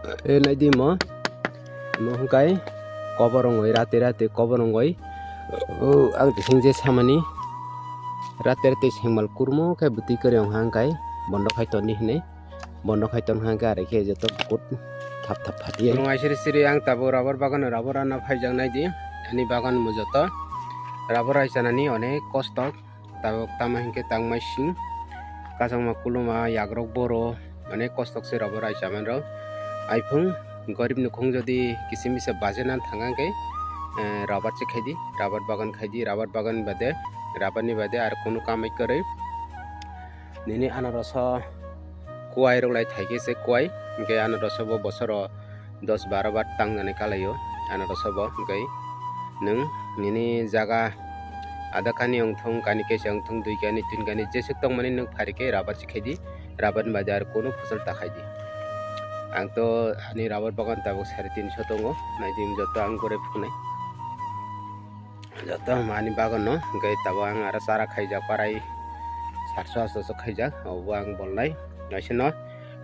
Naidi mo hungkai koborongoi rate koborongoi ang singje samani rate singmal kurmo kai buti kare hangkai bondo khai toni hne bondo khai ton hangkai are ke jeto kut thap phati ngai siri ang tabo rubber bagan rubber ana phaijang naidi ani bagan mujoto rubber aisanani onek kostok tabok tama hingke tangmai sing kasangma kuluma yagrok boro onek kostok se rubber aisaman ro iphone गरीब नुखों जदि किसिम से बाजेना थांगांगे rubber से खाइदी rubber बागान बादे रबरनी बादे आरो कोनो कामै करे निनि आनारस कुवाइ रोगलाय थाइके से कुवाइ के आनारस बो बसर 10-12 बार तांगनानै खालायो आनारस बो गै नों निनि जागा आधा कानि अंथं कानि केसे अंथं दुइ कानि तीन कानि जेसे तंग माने नों फारिके रबर से खाइदी रबर बादे आरो कोनो फसल ताखाइदी आं तो ani rubber bagan tabok 350 tongo naidim joto ang gore phunai joto mani bagan no gai tabo ang ara sara khaija parai 700 khaija obo ang bolnai naisino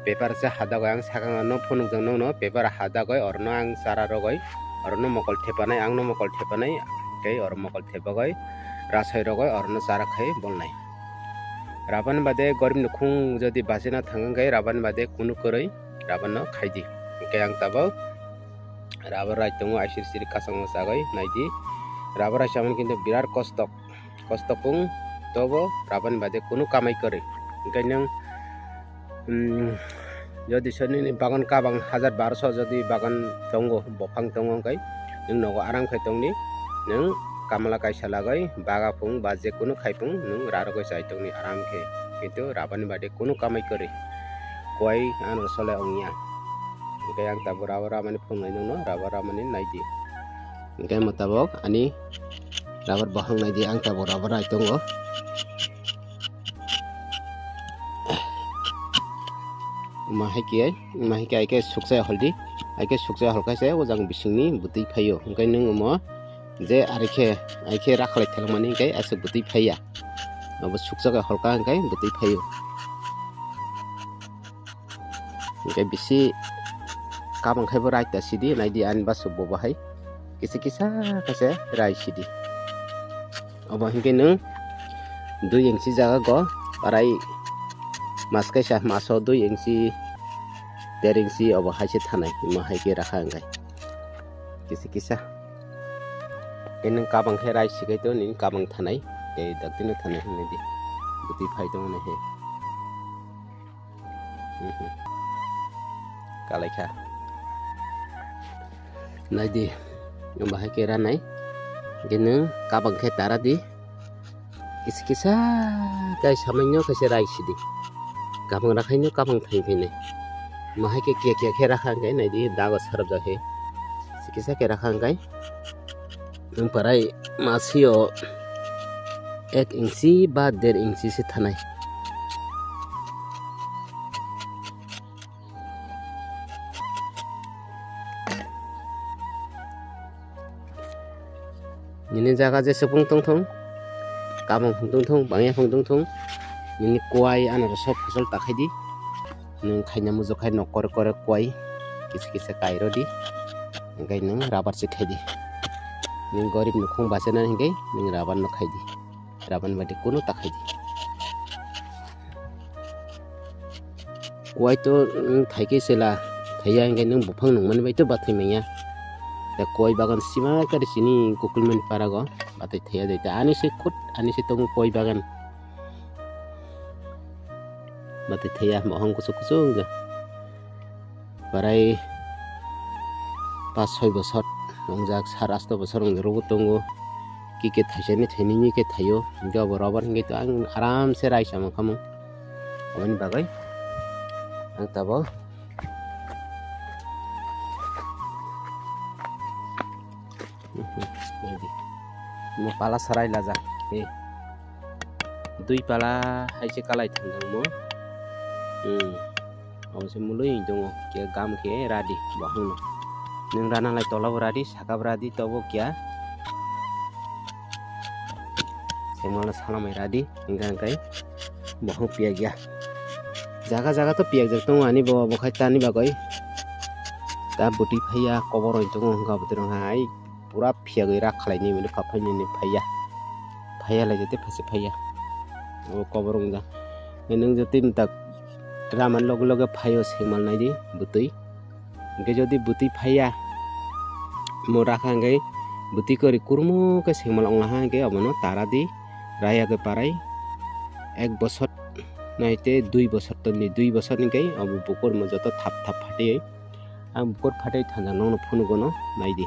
paper se hada goi ang sakang no phunuk jang no paper hada goi orno ang sara rogoi orno mokol thepanai ang no mokol thepanai gai or mokol thepagoi rasai rogoi orno sara khai bolnai raban bade gorib nukhung jodi basina thangang gai raban bade kunu koroi raban no khaidi ke ang tabo rabar rai tongo aisir siri kasang sagai naidi rabar asaman kintu birar kostokung tobo raban bade kunu kamai kore gainang jodi soni bagan kabang 1200 jodi bagan tongo bofang tongo kai nung nogo arang khai tongni nung kamala kaisa lagai baga pung baje kunu khaipung nung rarogoi sai tongni aram khe kintu raban bade kunu kamai kore koi anu sole ongnya kaya ang tabo rubber mani phungai no rubber mani naidi kaya matabok ani rubber bahang naidi ang tabo rubber ai tongo mahiki ke suksa holdi aike suksa holkai se ojang bisingni buti phayo kai nung mo je aike rakhlai thelmani kai ase buti phaya abo suksa ka holka kai buti phayo kai bisi kabang khai rai ta sidi naidi an basu bo bahai kisa kase rai sidi abo hingke nung 2 inci jaga go parai mas kaisa maso 2 inci 1.5 inci abo haise thanai ma haike rakha ngai kisa enung kabang khai rai sigai to nin kabang thanai ei daktino thanai hingdi buti phai to ne he kalaikha naidi bahai kera nai genu kabang khe taradi kisa kai samanyo kaise rai sidi kabang rakhaino kabang thai phine mahai ke khe rakha ngai naidi dago sarab jahe kisa ke rakha ngai nung parai masio 1 inci ba 1.5 inci se thanai nini jaga je sepung tongthong kabang tongthong bangya tongthong nini kuai anaros फसल takhaidi nung khaina mujo khai nokor kore kuai kisa kairodi ngai nung rabar se khaidi nung gorib nukhung basena ngai nung rabar no khaidi raban bade kono takhaidi kuai to thaike sela thaya ngai nung bufang nung man bai to bathai maya koi bagan sima kari sini kukulmen parago batai thaya daita ani se tongu koi bagan batai thaya mohong kusuk ja parai 5-6 bosor nongjak 7-8 bosor rogo tongo kike thaisani thainini ke thayo ga barabar ngai to ang aram se rai sama kamu amani bagai ang tabo mo pala sarai laja he 2 pala haise kalai thandang mo obose muloi dong ke gam ke radi bahang nung rana lai tola radi sakab radi tobo kya semala salamai radi ingkan kai bahang pia gya jaga to pia jak tong ani bo khai tani bagai दा बुटी फैया cover itu ngah betul hai pura phia goi rak khalai ni mene papai ni phaya lai jate phase phaya o kobor ngja neng jati tak raman log log phayo sengmal nai di butui ge jodi buti phaya mo rakha ngai buti kori kurmo ke sengmal ong ha ge abono tara di raya ge parai 1 বছর naite 2 বছর toni 2 বছর ni gai abu bukor mo joto thap thap phati ang bukor phatai thanja nong no phunu gono nai di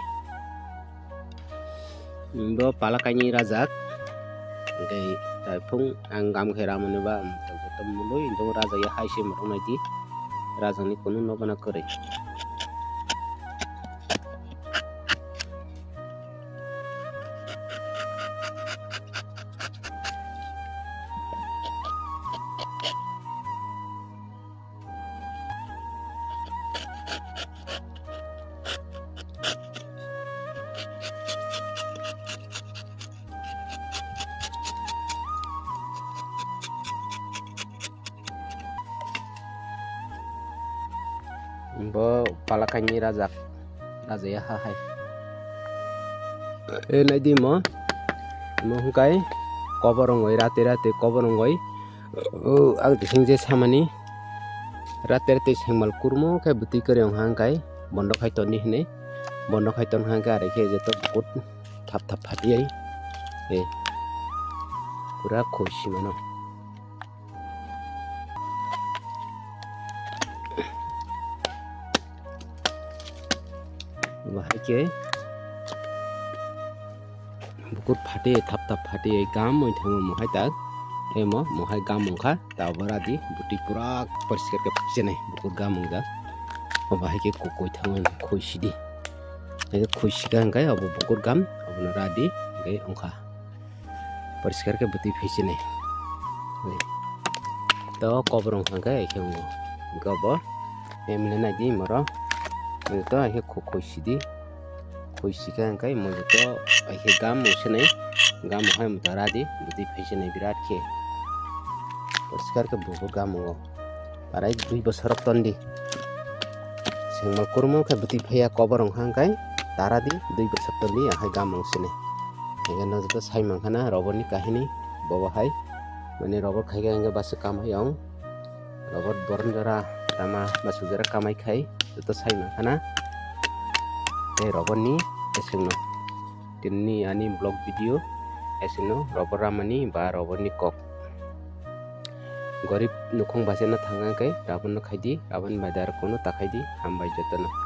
bo palakani rajak gai taifung ang gam khera mone ba to muloi ndo raja ya haise marong nai di raja ni kono no bana kore bo palakani raja ya ha hai nai di mo hungkai koborong oi rate koborong oi ang singje samani rate sengmal kurmo kai buti kore ong hangkai bondo khai toni hne bondo khai ton hangka re ke jeto bukut thap thap phati ai pura khoshi mano bahai ke bukut phati thap thap phati gam moi thang mo hai tak emo mo hai gam mongkha ta baradi buti pura poriskar ke phise nai bukut gam mongga bahai ke kokoi thang khoshi di ai khoshi ga ngai abu bukut gam abu radi ngai ongkha poriskar ke buti phise nai to kobrong hangkai kheng gobo emle nai di moro to ai khoshi di khoshi ka hangkai mo to ai gam mo senai gam hai mutara di buti phise nai birat ke poriskar ke bukut gam mo parai 2 বছর tondi sengmal kurmo ke buti phaya koborong hangkai tara di 2 বছর tondi hai gam mo senai egano joto sai mangkhana robor ni kahini bobo hai mane robor khai ga hangga bas kamai ong robor boron jara tama basu jara kamai khai joto sai mangkhana robor ni esengno tinni ani blog video esengno robor ramani ba robor ni kok gorib nukong basena thangai kai rabon no khaidi rabon badar kono takai di hambai jotano